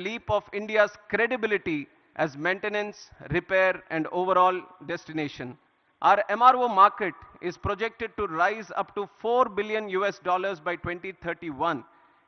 leap of India's credibility as maintenance, repair, and overall destination. Our MRO market is projected to rise up to 4 billion US dollars by 2031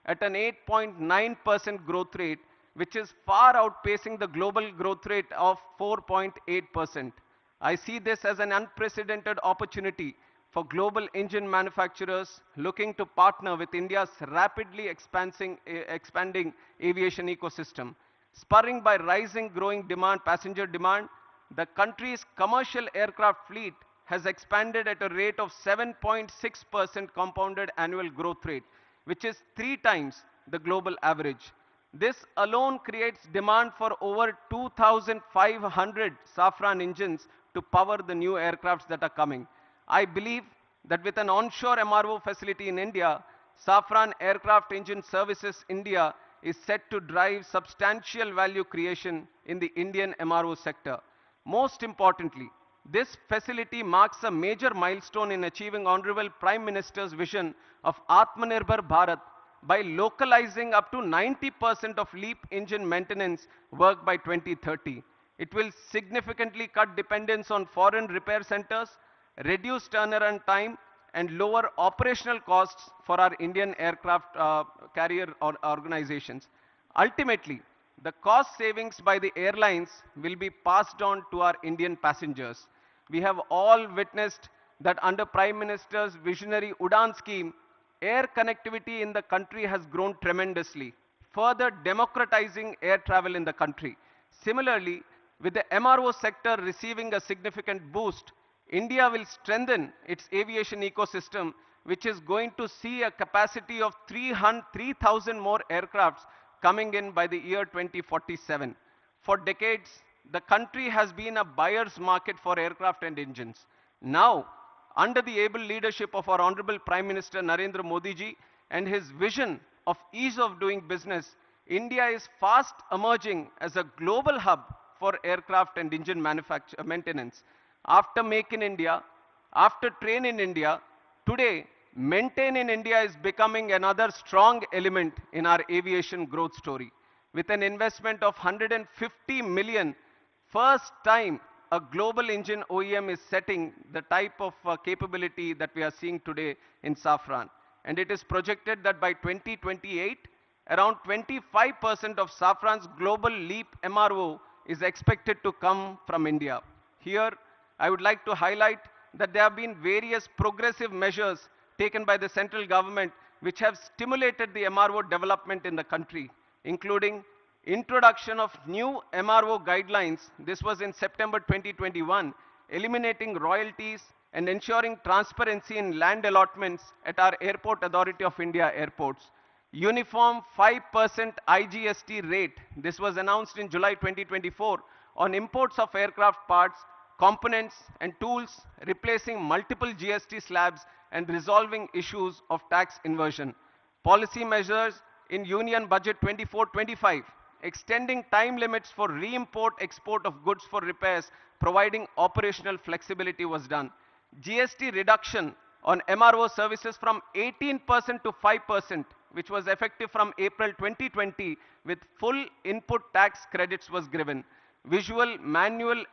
at an 8.9% growth rate, which is far outpacing the global growth rate of 4.8%. I see this as an unprecedented opportunity for global engine manufacturers looking to partner with India's rapidly expanding aviation ecosystem. Spurring by rising growing demand, passenger demand, the country's commercial aircraft fleet has expanded at a rate of 7.6% compounded annual growth rate, which is 3 times the global average. This alone creates demand for over 2,500 Safran engines to power the new aircrafts that are coming. I believe that with an onshore MRO facility in India, Safran Aircraft Engine Services India is set to drive substantial value creation in the Indian MRO sector. Most importantly, this facility marks a major milestone in achieving Honorable Prime Minister's vision of Atmanirbhar Bharat by localizing up to 90% of LEAP engine maintenance work by 2030. It will significantly cut dependence on foreign repair centers, reduce turnaround time, and lower operational costs for our Indian aircraft carrier organizations. Ultimately, the cost savings by the airlines will be passed on to our Indian passengers. We have all witnessed that under Prime Minister's visionary Udan scheme, air connectivity in the country has grown tremendously, further democratizing air travel in the country. Similarly, with the MRO sector receiving a significant boost, India will strengthen its aviation ecosystem, which is going to see a capacity of 3,000 more aircrafts coming in by the year 2047. For decades, the country has been a buyer's market for aircraft and engines. Now, under the able leadership of our Honorable Prime Minister Narendra Modi ji and his vision of ease of doing business, India is fast emerging as a global hub for aircraft and engine maintenance. After Make in India, after Train in India, today Maintain in India is becoming another strong element in our aviation growth story. With an investment of 150 million, first time a global engine OEM is setting the type of capability that we are seeing today in Safran. And it is projected that by 2028, around 25% of Safran's global LEAP MRO is expected to come from India. Here, I would like to highlight that there have been various progressive measures taken by the central government which have stimulated the MRO development in the country, including introduction of new MRO guidelines. This was in September 2021, eliminating royalties and ensuring transparency in land allotments at our Airport Authority of India airports. Uniform 5% IGST rate. This was announced in July 2024 on imports of aircraft parts, components and tools, replacing multiple GST slabs and resolving issues of tax inversion. Policy measures in Union Budget 24-25, extending time limits for re-import export of goods for repairs, providing operational flexibility was done. GST reduction on MRO services from 18% to 5%, which was effective from April 2020, with full input tax credits was given. Visa manual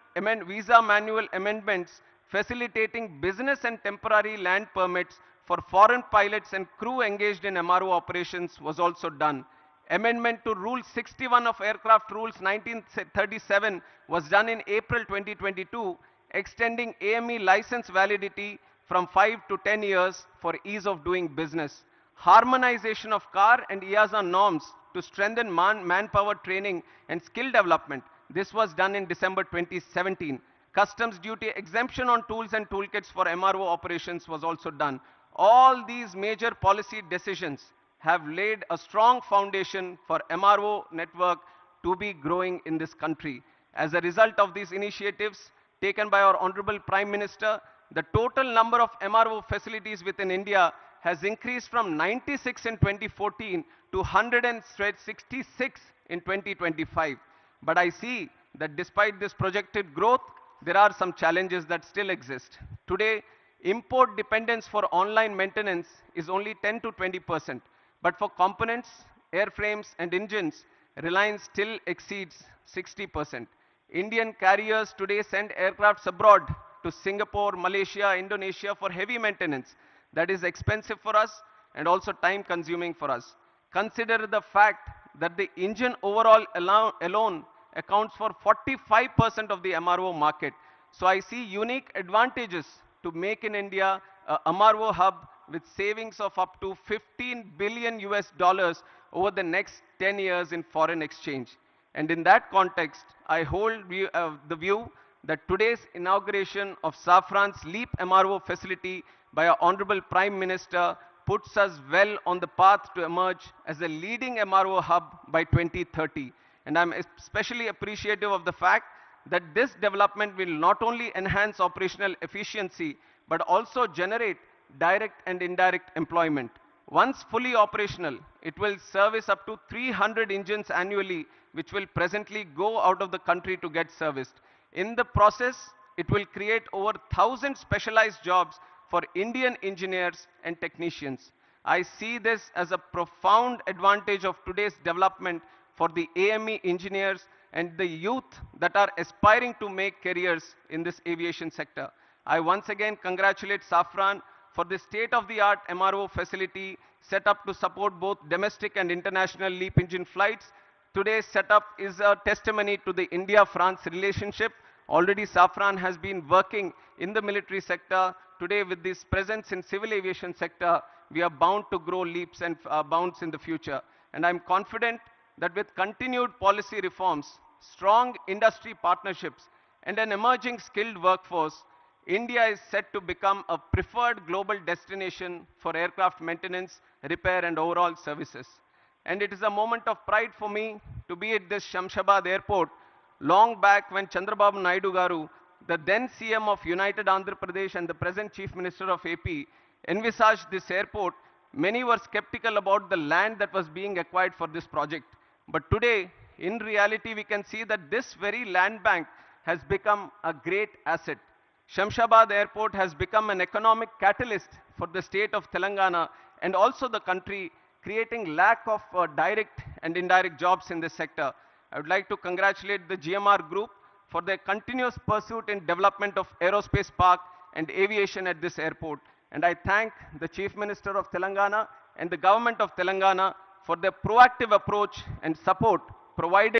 amendments facilitating business and temporary land permits for foreign pilots and crew engaged in MRO operations was also done. Amendment to Rule 61 of Aircraft Rules 1937 was done in April 2022, extending AME license validity from 5 to 10 years for ease of doing business. Harmonization of CAR and EASA norms to strengthen manpower training and skill development. This was done in December 2017. Customs duty exemption on tools and toolkits for MRO operations was also done. All these major policy decisions have laid a strong foundation for MRO network to be growing in this country. As a result of these initiatives taken by our Honorable Prime Minister, the total number of MRO facilities within India has increased from 96 in 2014 to 166 in 2025. But I see that despite this projected growth, there are some challenges that still exist. Today, import dependence for online maintenance is only 10 to 20%. But for components, airframes and engines, reliance still exceeds 60%. Indian carriers today send aircrafts abroad to Singapore, Malaysia, Indonesia for heavy maintenance. That is expensive for us and also time consuming for us. Consider the fact that the engine overall alone accounts for 45% of the MRO market. So I see unique advantages to make in India a MRO hub with savings of up to 15 billion US dollars over the next 10 years in foreign exchange. And in that context, I hold the view that today's inauguration of Safran's LEAP MRO facility by our Honorable Prime Minister puts us well on the path to emerge as a leading MRO hub by 2030. And I'm especially appreciative of the fact that this development will not only enhance operational efficiency, but also generate direct and indirect employment. Once fully operational, it will service up to 300 engines annually, which will presently go out of the country to get serviced. In the process, it will create over 1,000 specialized jobs for Indian engineers and technicians. I see this as a profound advantage of today's development for the AME engineers and the youth that are aspiring to make careers in this aviation sector. I once again congratulate Safran for the state-of-the-art MRO facility set up to support both domestic and international LEAP engine flights. Today's setup is a testimony to the India-France relationship. Already Safran has been working in the military sector. Today with this presence in civil aviation sector, we are bound to grow leaps and bounds in the future. And I'm confident that with continued policy reforms, strong industry partnerships, and an emerging skilled workforce, India is set to become a preferred global destination for aircraft maintenance, repair, and overall services. And it is a moment of pride for me to be at this Shamshabad airport long back when Chandrababu Naidu Garu, the then CM of United Andhra Pradesh and the present Chief Minister of AP, envisaged this airport. Many were skeptical about the land that was being acquired for this project. But today, in reality, we can see that this very land bank has become a great asset. Shamshabad Airport has become an economic catalyst for the state of Telangana and also the country, creating lack of direct and indirect jobs in this sector. I would like to congratulate the GMR Group for their continuous pursuit in development of aerospace park and aviation at this airport. And I thank the Chief Minister of Telangana and the government of Telangana for their proactive approach and support provided